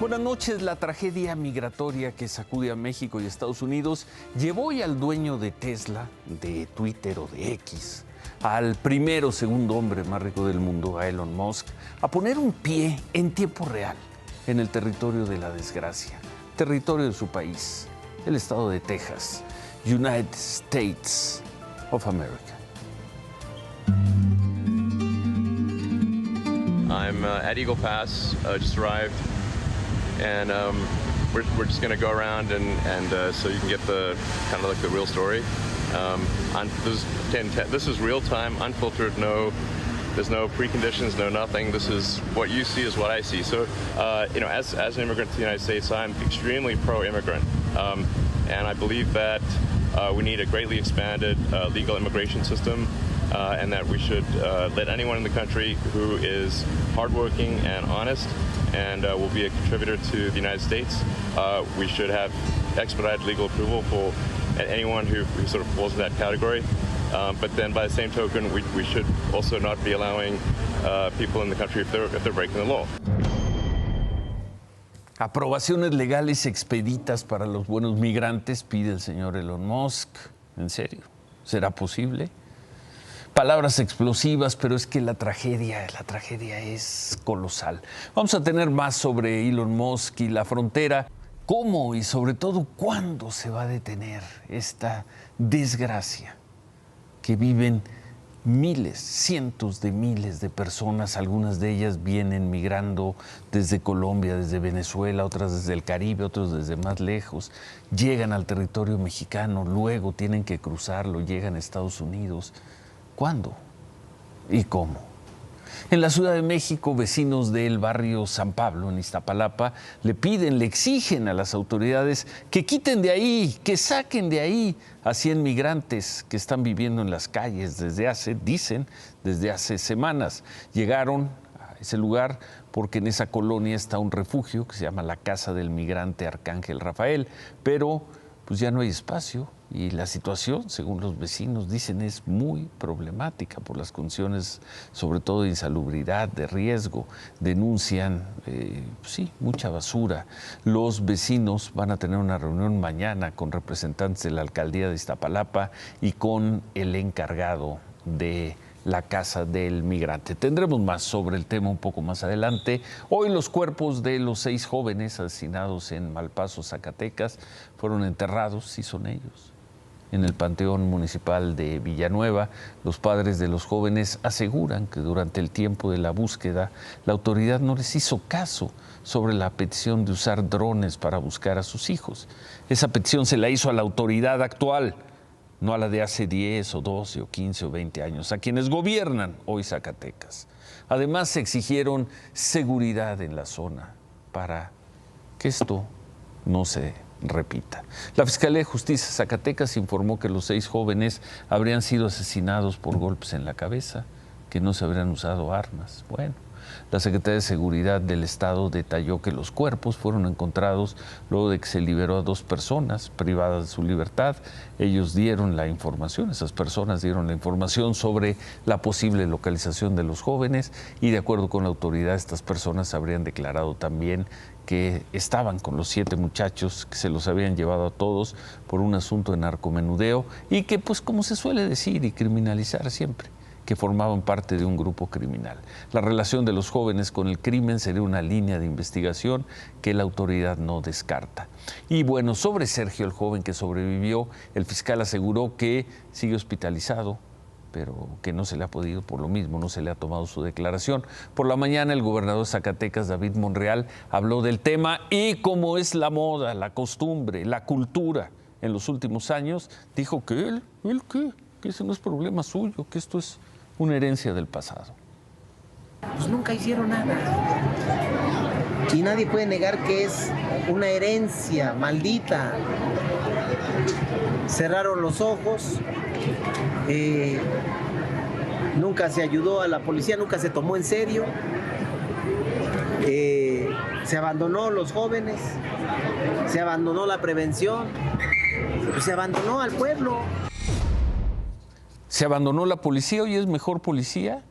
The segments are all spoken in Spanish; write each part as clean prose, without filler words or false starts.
Buenas noches. La tragedia migratoria que sacude a México y Estados Unidos llevó hoy al dueño de Tesla, de Twitter o de X, al primero o segundo hombre más rico del mundo, a Elon Musk, a poner un pie en tiempo real en el territorio de la desgracia, territorio de su país, el estado de Texas, United States of America. I'm at Eagle Pass, just arrived, and we're just gonna go around and so you can get the kind of like the real story. This is real time, unfiltered. There's no preconditions, no nothing. This is what you see is what I see. So as an immigrant to the United States, I'm extremely pro-immigrant, and I believe that we need a greatly expanded legal immigration system. And that we should let anyone in the country who is hardworking and honest and will be a contributor to the United States, we should have expedited legal approval for anyone who sort of falls in that category. But then by the same token, we should also not be allowing people in the country if they're breaking the law. Aprobaciones legales expeditas para los buenos migrantes, pide el señor Elon Musk. ¿En serio? ¿Será posible? Palabras explosivas, pero es que la tragedia es colosal. Vamos a tener más sobre Elon Musk y la frontera, cómo y sobre todo cuándo se va a detener esta desgracia que viven miles, cientos de miles de personas. Algunas de ellas vienen migrando desde Colombia, desde Venezuela, otras desde el Caribe, otros desde más lejos. Llegan al territorio mexicano, luego tienen que cruzarlo, llegan a Estados Unidos. ¿Cuándo y cómo? En la Ciudad de México, vecinos del barrio San Pablo, en Iztapalapa, le exigen a las autoridades que quiten de ahí, que saquen de ahí a 100 migrantes que están viviendo en las calles desde hace semanas. Llegaron a ese lugar porque en esa colonia está un refugio que se llama la Casa del Migrante Arcángel Rafael, pero pues ya no hay espacio. Y la situación, según los vecinos dicen, es muy problemática por las condiciones, sobre todo de insalubridad, de riesgo. Denuncian, mucha basura. Los vecinos van a tener una reunión mañana con representantes de la alcaldía de Iztapalapa y con el encargado de la Casa del Migrante. Tendremos más sobre el tema un poco más adelante. Hoy los cuerpos de los 6 jóvenes asesinados en Malpaso, Zacatecas, fueron enterrados, sí son ellos, en el Panteón Municipal de Villanueva. Los padres de los jóvenes aseguran que durante el tiempo de la búsqueda la autoridad no les hizo caso sobre la petición de usar drones para buscar a sus hijos. Esa petición se la hizo a la autoridad actual, no a la de hace 10 o 12 o 15 o 20 años, a quienes gobiernan hoy Zacatecas. Además, se exigieron seguridad en la zona para que esto no se repita. La Fiscalía de Justicia de Zacatecas informó que los 6 jóvenes habrían sido asesinados por golpes en la cabeza, que no se habrían usado armas. Bueno, la Secretaría de Seguridad del Estado detalló que los cuerpos fueron encontrados luego de que se liberó a 2 personas privadas de su libertad. Ellos dieron la información, esas personas dieron la información sobre la posible localización de los jóvenes y de acuerdo con la autoridad estas personas habrían declarado también que estaban con los 7 muchachos, que se los habían llevado a todos por un asunto de narcomenudeo y que, pues como se suele decir y criminalizar siempre, que formaban parte de un grupo criminal. La relación de los jóvenes con el crimen sería una línea de investigación que la autoridad no descarta. Y bueno, sobre Sergio, el joven que sobrevivió, el fiscal aseguró que sigue hospitalizado, pero que no se le ha podido, por lo mismo, no se le ha tomado su declaración. Por la mañana, el gobernador de Zacatecas, David Monreal, habló del tema y como es la moda, la costumbre, la cultura en los últimos años, dijo que que ese no es problema suyo, que esto es una herencia del pasado. Pues nunca hicieron nada. Y nadie puede negar que es una herencia maldita. Cerraron los ojos. Nunca se ayudó a la policía, nunca se tomó en serio. Se abandonó los jóvenes, se abandonó la prevención, pues se abandonó al pueblo. Se abandonó la policía, hoy es mejor policía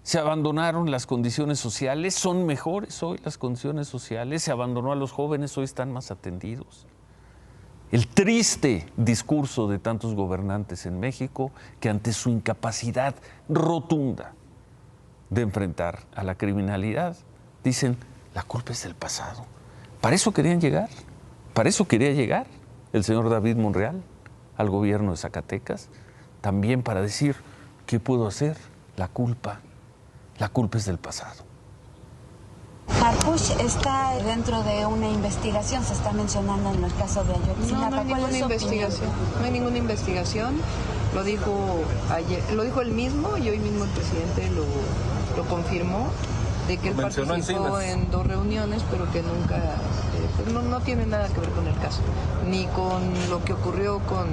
Se abandonaron las condiciones sociales, son mejores hoy las condiciones sociales, se abandonó a los jóvenes, hoy están más atendidos. El triste discurso de tantos gobernantes en México que ante su incapacidad rotunda de enfrentar a la criminalidad, dicen, la culpa es del pasado. Para eso querían llegar, para eso quería llegar el señor David Monreal al gobierno de Zacatecas, también para decir, ¿qué puedo hacer? La culpa es del pasado. Harfuch está dentro de una investigación, se está mencionando en el caso de Ayotzinapa. No hay ninguna investigación. No hay ninguna investigación. Lo dijo ayer, lo dijo él mismo y hoy mismo el presidente lo confirmó de que él participó en 2 reuniones, pero que nunca, pues no tiene nada que ver con el caso, ni con lo que ocurrió con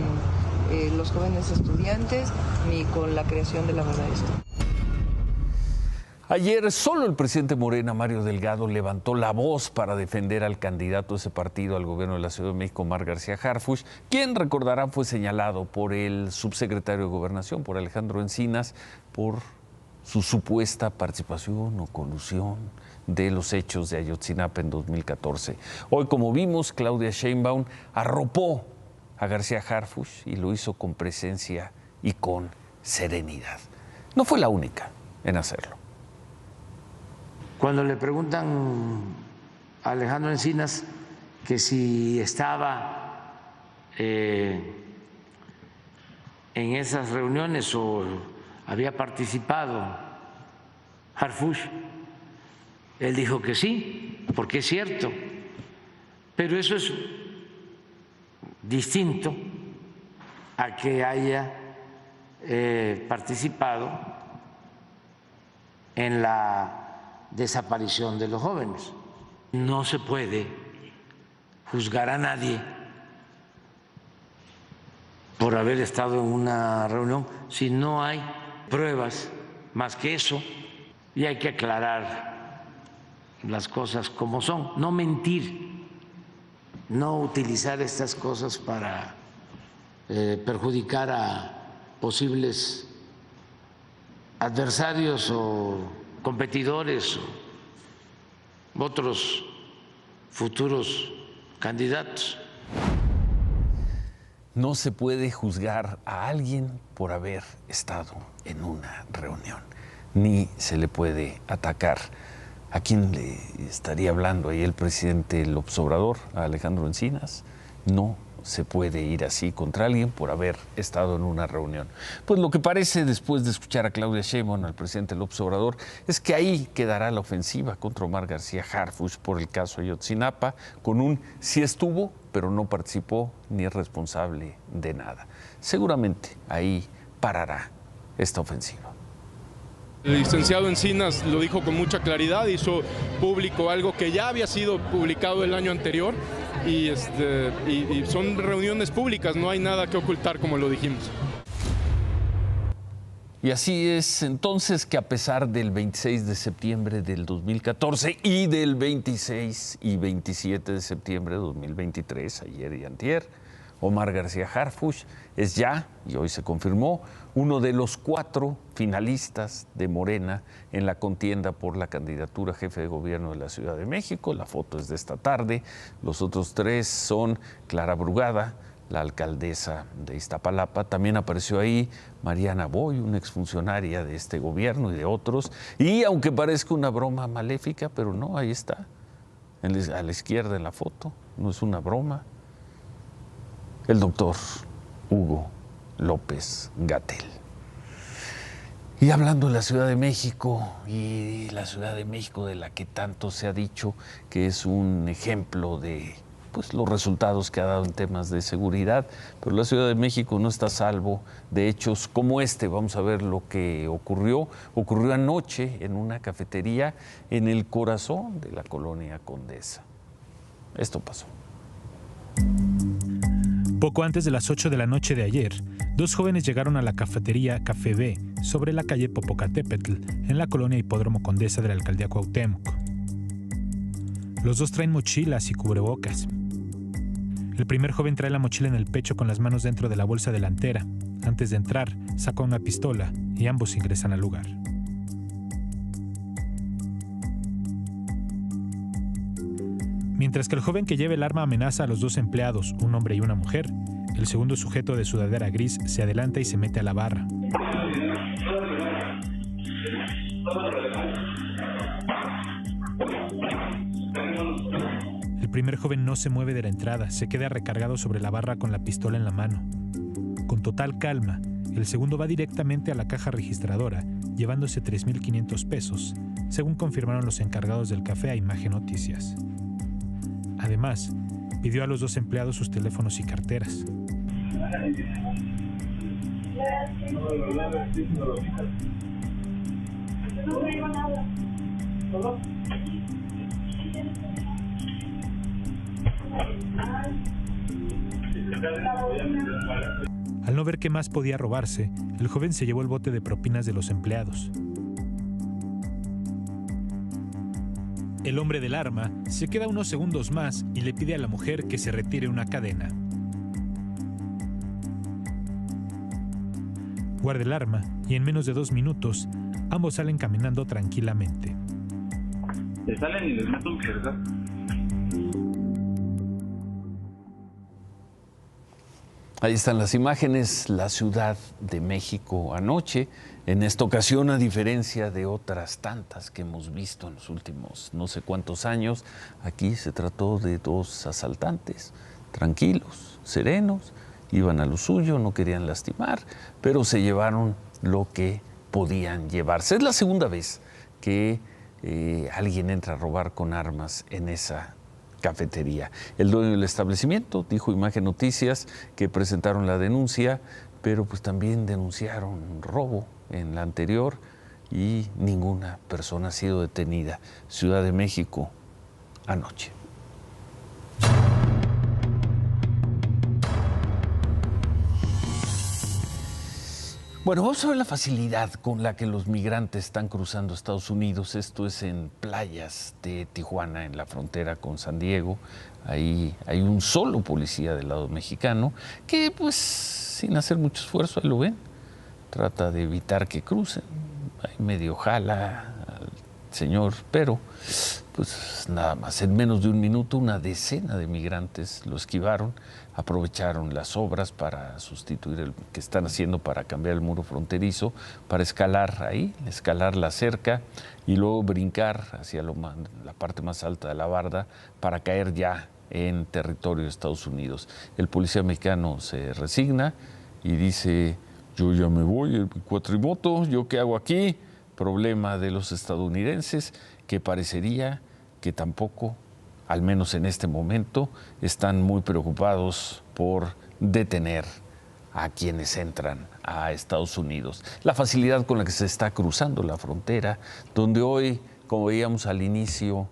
los jóvenes estudiantes, ni con la creación de la verdad histórica. Ayer solo el presidente Morena, Mario Delgado, levantó la voz para defender al candidato de ese partido al gobierno de la Ciudad de México, Omar García Harfuch, quien, recordarán, fue señalado por el subsecretario de Gobernación, por Alejandro Encinas, por su supuesta participación o colusión de los hechos de Ayotzinapa en 2014. Hoy, como vimos, Claudia Sheinbaum arropó a García Harfuch y lo hizo con presencia y con serenidad. No fue la única en hacerlo. Cuando le preguntan a Alejandro Encinas que si estaba en esas reuniones o había participado Harfuch, él dijo que sí, porque es cierto, pero eso es distinto a que haya participado en la desaparición de los jóvenes. No se puede juzgar a nadie por haber estado en una reunión si no hay pruebas más que eso, y hay que aclarar las cosas como son, no mentir, no utilizar estas cosas para perjudicar a posibles adversarios o competidores o otros futuros candidatos. No se puede juzgar a alguien por haber estado en una reunión, ni se le puede atacar. ¿A quién le estaría hablando ahí el presidente López Obrador? ¿A Alejandro Encinas? No se puede ir así contra alguien por haber estado en una reunión. Pues lo que parece, después de escuchar a Claudia Sheinbaum, al presidente López Obrador, es que ahí quedará la ofensiva contra Omar García Harfuch por el caso Ayotzinapa, con un sí estuvo, pero no participó ni es responsable de nada. Seguramente ahí parará esta ofensiva. El licenciado Encinas lo dijo con mucha claridad, hizo público algo que ya había sido publicado el año anterior y son reuniones públicas, no hay nada que ocultar, como lo dijimos. Y así es entonces que, a pesar del 26 de septiembre del 2014 y del 26 y 27 de septiembre de 2023, ayer y antier, Omar García Harfuch es ya, y hoy se confirmó, uno de los 4 finalistas de Morena en la contienda por la candidatura a jefe de gobierno de la Ciudad de México. La foto es de esta tarde. Los otros 3 son Clara Brugada, la alcaldesa de Iztapalapa. También apareció ahí Mariana Boy, una exfuncionaria de este gobierno y de otros. Y aunque parezca una broma maléfica, pero no, ahí está, a la izquierda en la foto, no es una broma, el doctor Hugo López Gatell. Y hablando de la Ciudad de México, y la Ciudad de México de la que tanto se ha dicho que es un ejemplo de los resultados que ha dado en temas de seguridad, pero la Ciudad de México no está a salvo de hechos como este. Vamos a ver lo que ocurrió anoche en una cafetería en el corazón de la colonia Condesa. Esto pasó. Poco antes de las 8 de la noche de ayer, 2 jóvenes llegaron a la cafetería Café B sobre la calle Popocatépetl, en la colonia Hipódromo Condesa de la alcaldía Cuauhtémoc. Los 2 traen mochilas y cubrebocas. El primer joven trae la mochila en el pecho con las manos dentro de la bolsa delantera. Antes de entrar, saca una pistola y ambos ingresan al lugar. Mientras que el joven que lleva el arma amenaza a los dos empleados, un hombre y una mujer, el segundo sujeto de sudadera gris se adelanta y se mete a la barra. El primer joven no se mueve de la entrada, se queda recargado sobre la barra con la pistola en la mano. Con total calma, el segundo va directamente a la caja registradora, llevándose 3,500 pesos, según confirmaron los encargados del café a Imagen Noticias. Además, pidió a los dos empleados sus teléfonos y carteras. Al no ver qué más podía robarse, el joven se llevó el bote de propinas de los empleados. El hombre del arma se queda unos segundos más y le pide a la mujer que se retire una cadena. Guarda el arma y en menos de 2 minutos, ambos salen caminando tranquilamente. Se salen y les meto un pierda. Ahí están las imágenes, la Ciudad de México anoche. En esta ocasión, a diferencia de otras tantas que hemos visto en los últimos no sé cuántos años, aquí se trató de 2 asaltantes, tranquilos, serenos, iban a lo suyo, no querían lastimar, pero se llevaron lo que podían llevarse. Es la segunda vez que alguien entra a robar con armas en esa cafetería. El dueño del establecimiento dijo Imagen Noticias que presentaron la denuncia, pero pues también denunciaron robo en la anterior y ninguna persona ha sido detenida. Ciudad de México, anoche. Bueno, vamos a ver la facilidad con la que los migrantes están cruzando Estados Unidos. Esto es en playas de Tijuana, en la frontera con San Diego. Ahí hay un solo policía del lado mexicano que, pues, sin hacer mucho esfuerzo, ahí lo ven, trata de evitar que crucen. Ahí medio jala al señor, pero pues nada más. En menos de 1 minuto, una decena de migrantes lo esquivaron, aprovecharon las obras para sustituir el que están haciendo para cambiar el muro fronterizo, para escalar ahí, escalar la cerca y luego brincar hacia la parte más alta de la barda para caer ya en territorio de Estados Unidos. El policía mexicano se resigna y dice: yo ya me voy, el cuatrimoto, ¿yo qué hago aquí? Problema de los estadounidenses, que parecería que tampoco, al menos en este momento, están muy preocupados por detener a quienes entran a Estados Unidos. La facilidad con la que se está cruzando la frontera, donde hoy, como veíamos al inicio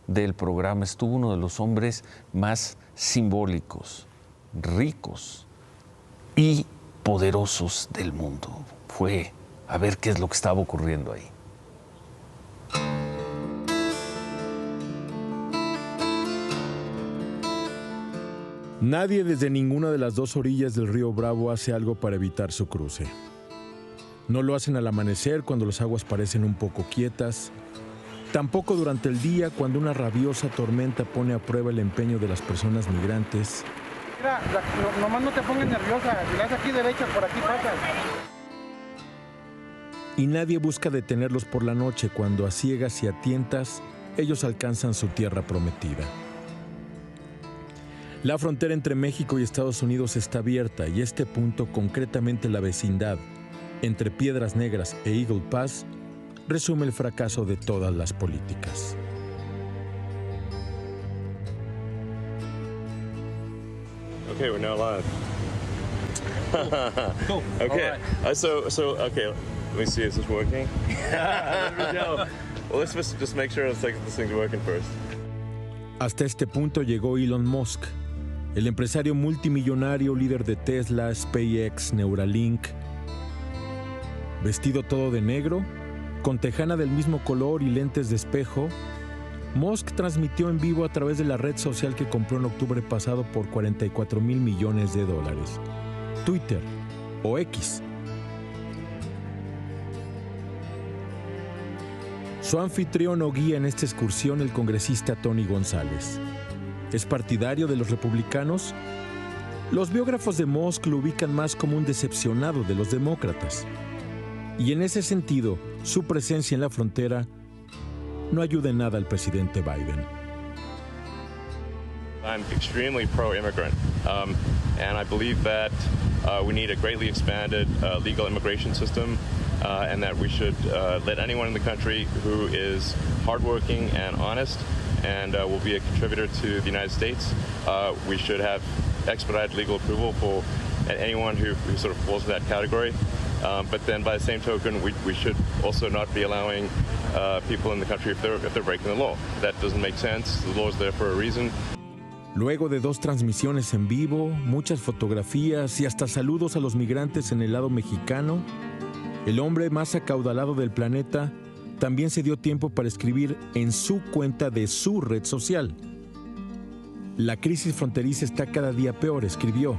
del programa, estuvo uno de los hombres más simbólicos, ricos y poderosos del mundo. Fue a ver qué es lo que estaba ocurriendo ahí. Nadie desde ninguna de las 2 orillas del río Bravo hace algo para evitar su cruce. No lo hacen al amanecer, cuando las aguas parecen un poco quietas. Tampoco durante el día, cuando una rabiosa tormenta pone a prueba el empeño de las personas migrantes. Mira, nomás no te pongas nerviosa. Si le das aquí derecha, por aquí pasas. Y nadie busca detenerlos por la noche, cuando a ciegas y a tientas ellos alcanzan su tierra prometida. La frontera entre México y Estados Unidos está abierta y este punto, concretamente la vecindad entre Piedras Negras e Eagle Pass, resume el fracaso de todas las políticas. Okay, we're now live. Cool. Okay. Okay. Let me see. Is this working? There we go. Well, let's just make sure this thing's working first. Hasta este punto llegó Elon Musk, el empresario multimillonario, líder de Tesla, SpaceX, Neuralink. Vestido todo de negro, con tejana del mismo color y lentes de espejo, Musk transmitió en vivo a través de la red social que compró en octubre pasado por $44 mil millones, Twitter o X. Su anfitrión o guía en esta excursión, el congresista Tony González. ¿Es partidario de los republicanos? Los biógrafos de Musk lo ubican más como un decepcionado de los demócratas. Y en ese sentido, su presencia en la frontera no ayuda en nada al presidente Biden. I'm extremely pro-immigrant, and I believe that we need a greatly expanded legal immigration system, and that we should let anyone in the country who is hardworking and honest and will be a contributor to the United States. We should have expedited legal approval for anyone who sort of falls in that category. But then by the same token, we should also not be allowing people in the country if they're breaking the law. That doesn't make sense. The law is there for a reason. Luego de 2 transmisiones en vivo, muchas fotografías y hasta saludos a los migrantes en el lado mexicano, el hombre más acaudalado del planeta también se dio tiempo para escribir en su cuenta de su red social. La crisis fronteriza está cada día peor, escribió.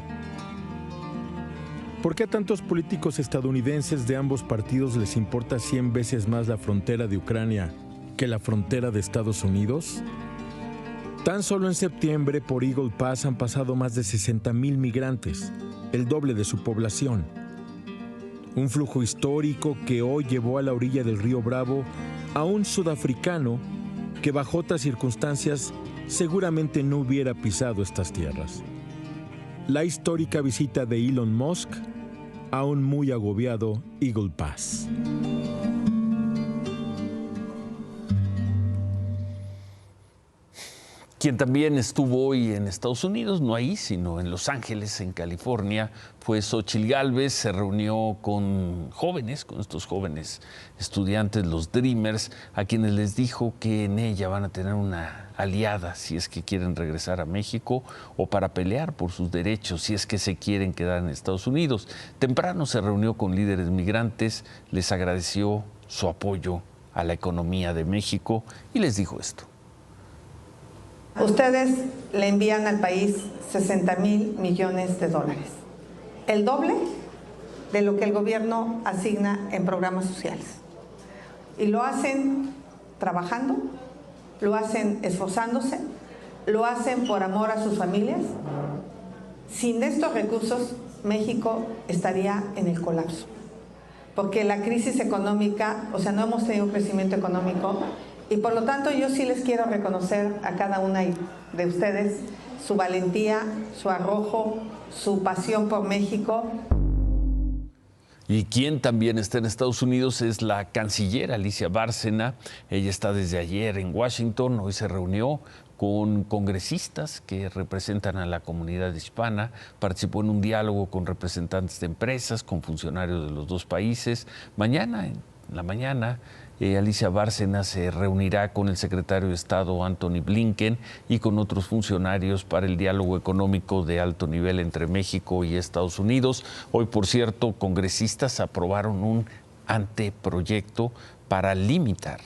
¿Por qué a tantos políticos estadounidenses de ambos partidos les importa 100 veces más la frontera de Ucrania que la frontera de Estados Unidos? Tan solo en septiembre por Eagle Pass han pasado más de 60,000 migrantes, el doble de su población. Un flujo histórico que hoy llevó a la orilla del río Bravo a un sudafricano que bajo otras circunstancias seguramente no hubiera pisado estas tierras. La histórica visita de Elon Musk a un muy agobiado Eagle Pass. Quien también estuvo hoy en Estados Unidos, no ahí, sino en Los Ángeles, en California, fue Xóchitl Gálvez. Se reunió con jóvenes, con estos jóvenes estudiantes, los Dreamers, a quienes les dijo que en ella van a tener una aliada si es que quieren regresar a México o para pelear por sus derechos si es que se quieren quedar en Estados Unidos. Temprano se reunió con líderes migrantes, les agradeció su apoyo a la economía de México y les dijo esto. Ustedes le envían al país 60,000 millones de dólares, el doble de lo que el gobierno asigna en programas sociales. Y lo hacen trabajando, lo hacen esforzándose, lo hacen por amor a sus familias. Sin estos recursos, México estaría en el colapso, porque la crisis económica, o sea, no hemos tenido un crecimiento económico. Y por lo tanto yo sí les quiero reconocer a cada una de ustedes su valentía, su arrojo, su pasión por México. Y quien también está en Estados Unidos es la canciller Alicia Bárcena. Ella está desde ayer en Washington, hoy se reunió con congresistas que representan a la comunidad hispana, participó en un diálogo con representantes de empresas, con funcionarios de los 2 países. Mañana, en la mañana, Alicia Bárcena se reunirá con el secretario de Estado Antony Blinken y con otros funcionarios para el diálogo económico de alto nivel entre México y Estados Unidos. Hoy, por cierto, congresistas aprobaron un anteproyecto para limitar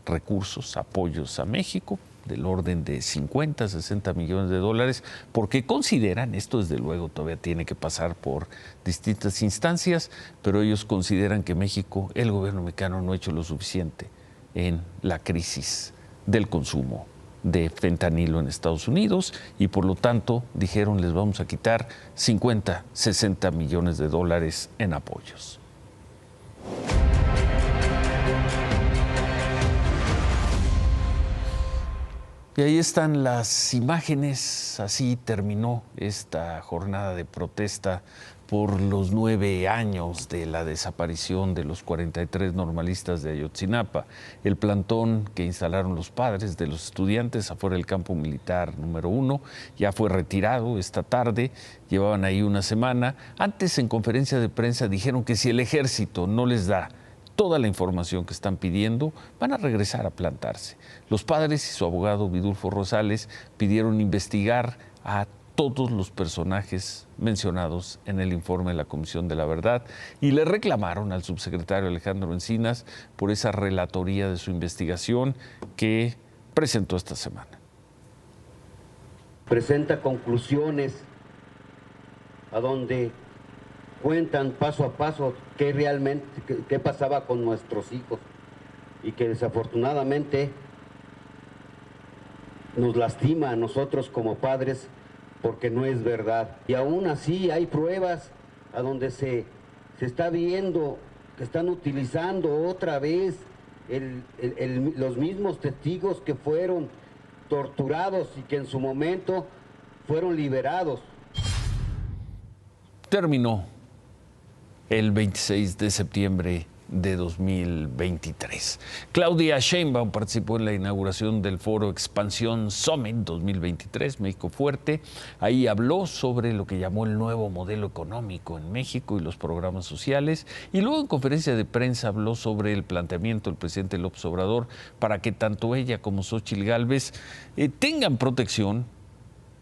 recursos, apoyos a México del orden de 50, 60 millones de dólares, porque consideran, esto desde luego todavía tiene que pasar por distintas instancias, pero ellos consideran que México, el gobierno mexicano no ha hecho lo suficiente en la crisis del consumo de fentanilo en Estados Unidos y por lo tanto dijeron les vamos a quitar 50, 60 millones de dólares en apoyos. Y ahí están las imágenes, así terminó esta jornada de protesta por los 9 años de la desaparición de los 43 normalistas de Ayotzinapa. El plantón que instalaron los padres de los estudiantes afuera del campo militar número 1 ya fue retirado esta tarde, llevaban ahí una semana. Antes en conferencia de prensa dijeron que si el ejército no les da toda la información que están pidiendo, van a regresar a plantarse. Los padres y su abogado Vidulfo Rosales pidieron investigar a todos los personajes mencionados en el informe de la Comisión de la Verdad y le reclamaron al subsecretario Alejandro Encinas por esa relatoría de su investigación que presentó esta semana. Presenta conclusiones a donde cuentan paso a paso qué pasaba con nuestros hijos y que desafortunadamente nos lastima a nosotros como padres porque no es verdad. Y aún así hay pruebas a donde se está viendo que están utilizando otra vez los mismos testigos que fueron torturados y que en su momento fueron liberados. Terminó el 26 de septiembre de 2023. Claudia Sheinbaum participó en la inauguración del foro Expansión Summit 2023, México Fuerte. Ahí habló sobre lo que llamó el nuevo modelo económico en México y los programas sociales. Y luego en conferencia de prensa habló sobre el planteamiento del presidente López Obrador para que tanto ella como Xóchitl Gálvez tengan protección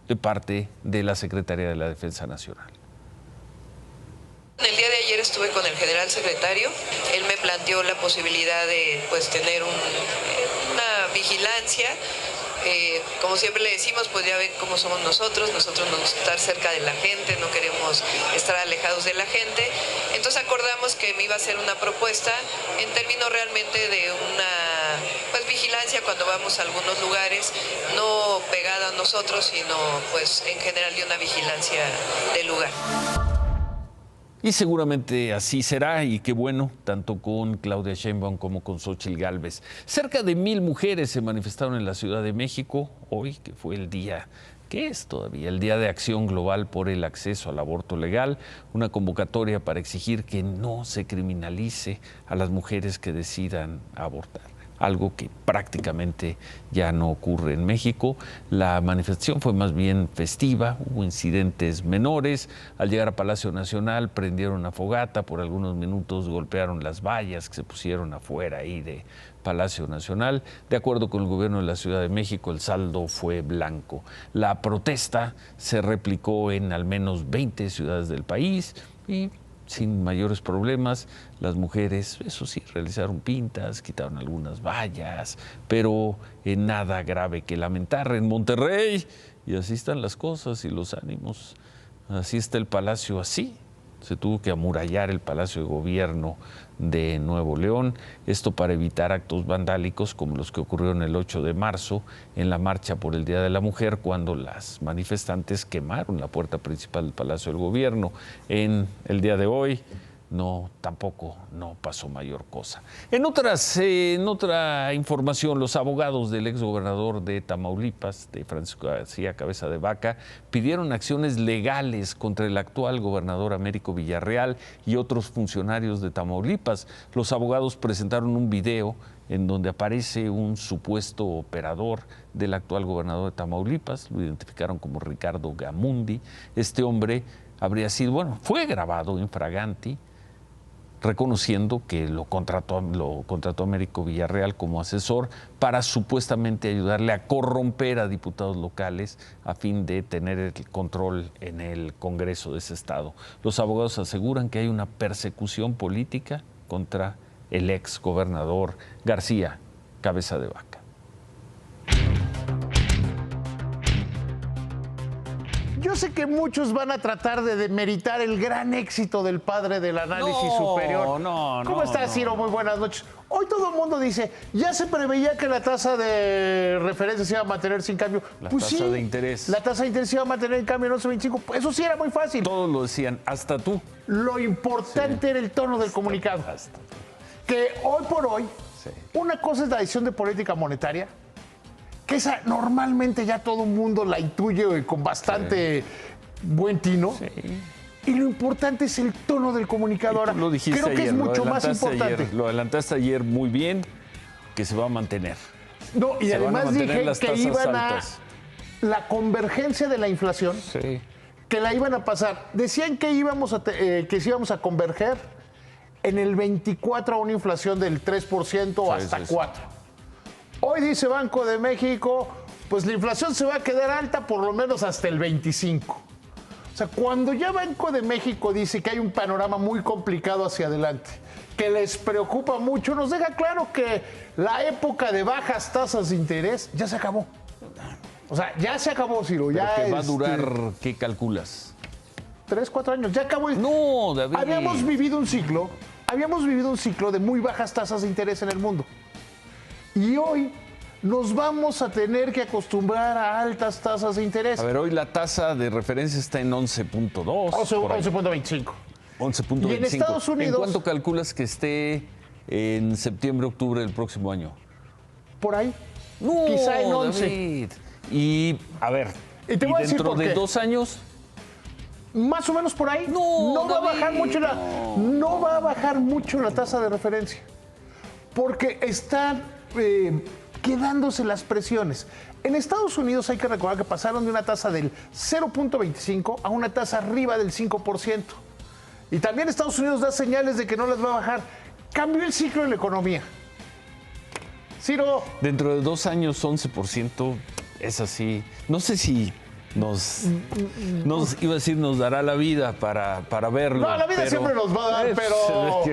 de parte de la Secretaría de la Defensa Nacional. El día de ayer estuve con el general secretario. Él me planteó la posibilidad de tener una vigilancia. Como siempre le decimos, pues ya ven cómo somos nosotros nos gusta estar cerca de la gente, no queremos estar alejados de la gente. Entonces acordamos que me iba a hacer una propuesta en términos realmente de una vigilancia cuando vamos a algunos lugares, no pegada a nosotros, sino en general de una vigilancia del lugar. Y seguramente así será, y qué bueno, tanto con Claudia Sheinbaum como con Xóchitl Gálvez. Cerca de 1,000 mujeres se manifestaron en la Ciudad de México hoy, que fue el día, que es todavía el Día de Acción Global por el Acceso al Aborto Legal, una convocatoria para exigir que no se criminalice a las mujeres que decidan abortar. Algo que prácticamente ya no ocurre en México. La manifestación fue más bien festiva, hubo incidentes menores. Al llegar a Palacio Nacional prendieron una fogata, por algunos minutos golpearon las vallas que se pusieron afuera ahí de Palacio Nacional. De acuerdo con el gobierno de la Ciudad de México, el saldo fue blanco. La protesta se replicó en al menos 20 ciudades del país y sin mayores problemas. Las mujeres, eso sí, realizaron pintas, quitaron algunas vallas, pero nada grave que lamentar en Monterrey. Y así están las cosas y los ánimos. Así está el Palacio, así. Se tuvo que amurallar el Palacio de Gobierno de Nuevo León, esto para evitar actos vandálicos como los que ocurrieron el 8 de marzo en la marcha por el Día de la Mujer, cuando las manifestantes quemaron la puerta principal del Palacio del Gobierno. En el día de hoy tampoco pasó mayor cosa. En otra información, los abogados del exgobernador de Tamaulipas, de Francisco García Cabeza de Vaca, pidieron acciones legales contra el actual gobernador Américo Villarreal y otros funcionarios de Tamaulipas. Los abogados presentaron un video en donde aparece un supuesto operador del actual gobernador de Tamaulipas, lo identificaron como Ricardo Gamundi. Este hombre fue grabado infraganti, reconociendo que lo contrató Américo Villarreal como asesor para supuestamente ayudarle a corromper a diputados locales a fin de tener el control en el Congreso de ese estado. Los abogados aseguran que hay una persecución política contra el ex gobernador García Cabeza de Vaca. Yo sé que muchos van a tratar de demeritar el gran éxito del padre del análisis superior. ¿Cómo estás, Ciro? Muy buenas noches. Hoy todo el mundo dice, ya se preveía que la tasa de referencia se iba a mantener sin cambio. La tasa de interés. La tasa de interés se iba a mantener en cambio en 11.25. Eso sí era muy fácil. Todos lo decían, hasta tú. Lo importante era el tono del comunicado. Que hoy por hoy, una cosa es la decisión de política monetaria, que esa normalmente ya todo el mundo la intuye con bastante buen tino. Y lo importante es el tono del comunicado. Ahora, lo dijiste creo que ayer, es mucho más importante. Lo adelantaste ayer muy bien, que se va a mantener. No, y además dije que iban altas. La convergencia de la inflación, que la iban a pasar. Decían que íbamos a converger en el 24 a una inflación del 3% hasta 4%. Hoy dice Banco de México, pues la inflación se va a quedar alta por lo menos hasta el 25%. O sea, cuando ya Banco de México dice que hay un panorama muy complicado hacia adelante, que les preocupa mucho, nos deja claro que la época de bajas tasas de interés ya se acabó. O sea, ya se acabó, Ciro. ¿Pero ya que va a durar, qué calculas? 3, 4 años. Ya acabó. No, David. Habíamos vivido un ciclo de muy bajas tasas de interés en el mundo. Y hoy nos vamos a tener que acostumbrar a altas tasas de interés. A ver, hoy la tasa de referencia está en 11.2. 11.25. 11.25. Y en Estados Unidos... ¿En cuánto calculas que esté en septiembre, octubre del próximo año? Por ahí. No, quizá en 11. David. Y, a ver, y te voy a decir dentro por de qué. 2 años... Más o menos por ahí. No va a bajar mucho no va a bajar mucho la tasa de referencia. Porque están quedándose las presiones. En Estados Unidos hay que recordar que pasaron de una tasa del 0.25 a una tasa arriba del 5%. Y también Estados Unidos da señales de que no las va a bajar. Cambió el ciclo de la economía. Ciro. Dentro de 2 años, 11% es así. No sé si nos iba a decir, nos dará la vida para verlo. No, la vida siempre nos va a dar, pero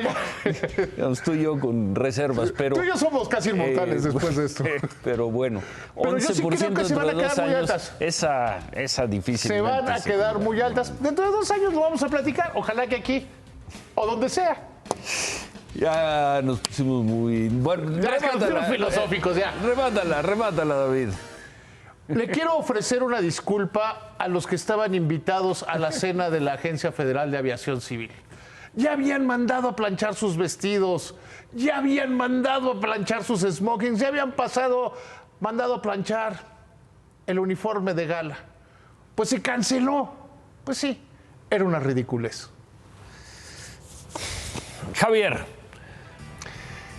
ya. Estoy yo con reservas, pero... Tú y yo somos casi inmortales después de esto. Pero bueno, pero 11% yo sí creo que se van a quedar muy altas. Esa difícil. Se van a quedar muy altas. Dentro de 2 años lo vamos a platicar. Ojalá que aquí o donde sea. Ya nos pusimos muy... Bueno, ya remátala, filosóficos ya. Remátala, David. Le quiero ofrecer una disculpa a los que estaban invitados a la cena de la Agencia Federal de Aviación Civil. Ya habían mandado a planchar sus vestidos, ya habían mandado a planchar sus smokings, ya habían mandado a planchar el uniforme de gala. Pues se canceló. Pues sí, era una ridiculez. Javier.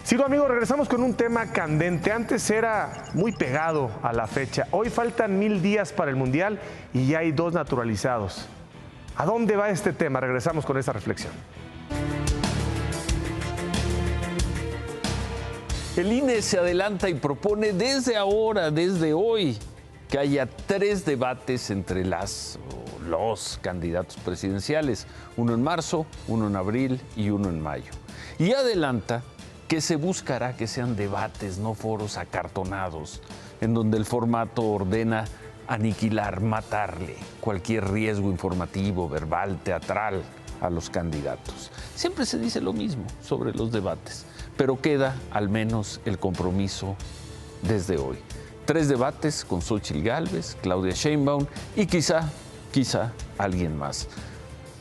Ciro, amigo, regresamos con un tema candente. Antes era muy pegado a la fecha. Hoy faltan 1000 días para el Mundial y ya hay 2 naturalizados. ¿A dónde va este tema? Regresamos con esta reflexión. El INE se adelanta y propone desde ahora, desde hoy, que haya 3 debates entre los candidatos presidenciales. Uno en marzo, uno en abril y uno en mayo. Y adelanta que se buscará que sean debates, no foros acartonados, en donde el formato ordena aniquilar, matarle cualquier riesgo informativo, verbal, teatral a los candidatos. Siempre se dice lo mismo sobre los debates, pero queda al menos el compromiso desde hoy. 3 debates con Xóchitl Gálvez, Claudia Sheinbaum y quizá alguien más.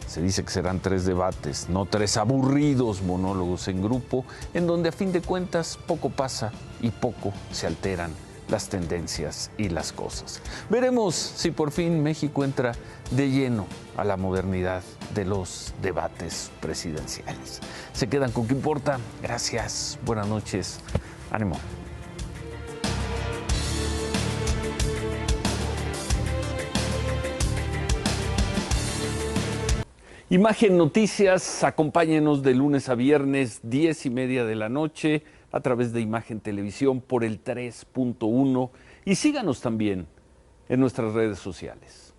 Se dice que serán 3 debates, no 3 aburridos monólogos en grupo, en donde a fin de cuentas poco pasa y poco se alteran las tendencias y las cosas. Veremos si por fin México entra de lleno a la modernidad de los debates presidenciales. Se quedan con ¿Qué importa? Gracias, buenas noches, ánimo. Imagen Noticias, acompáñenos de lunes a viernes, 10:30 de la noche, a través de Imagen Televisión por el 3.1 y síganos también en nuestras redes sociales.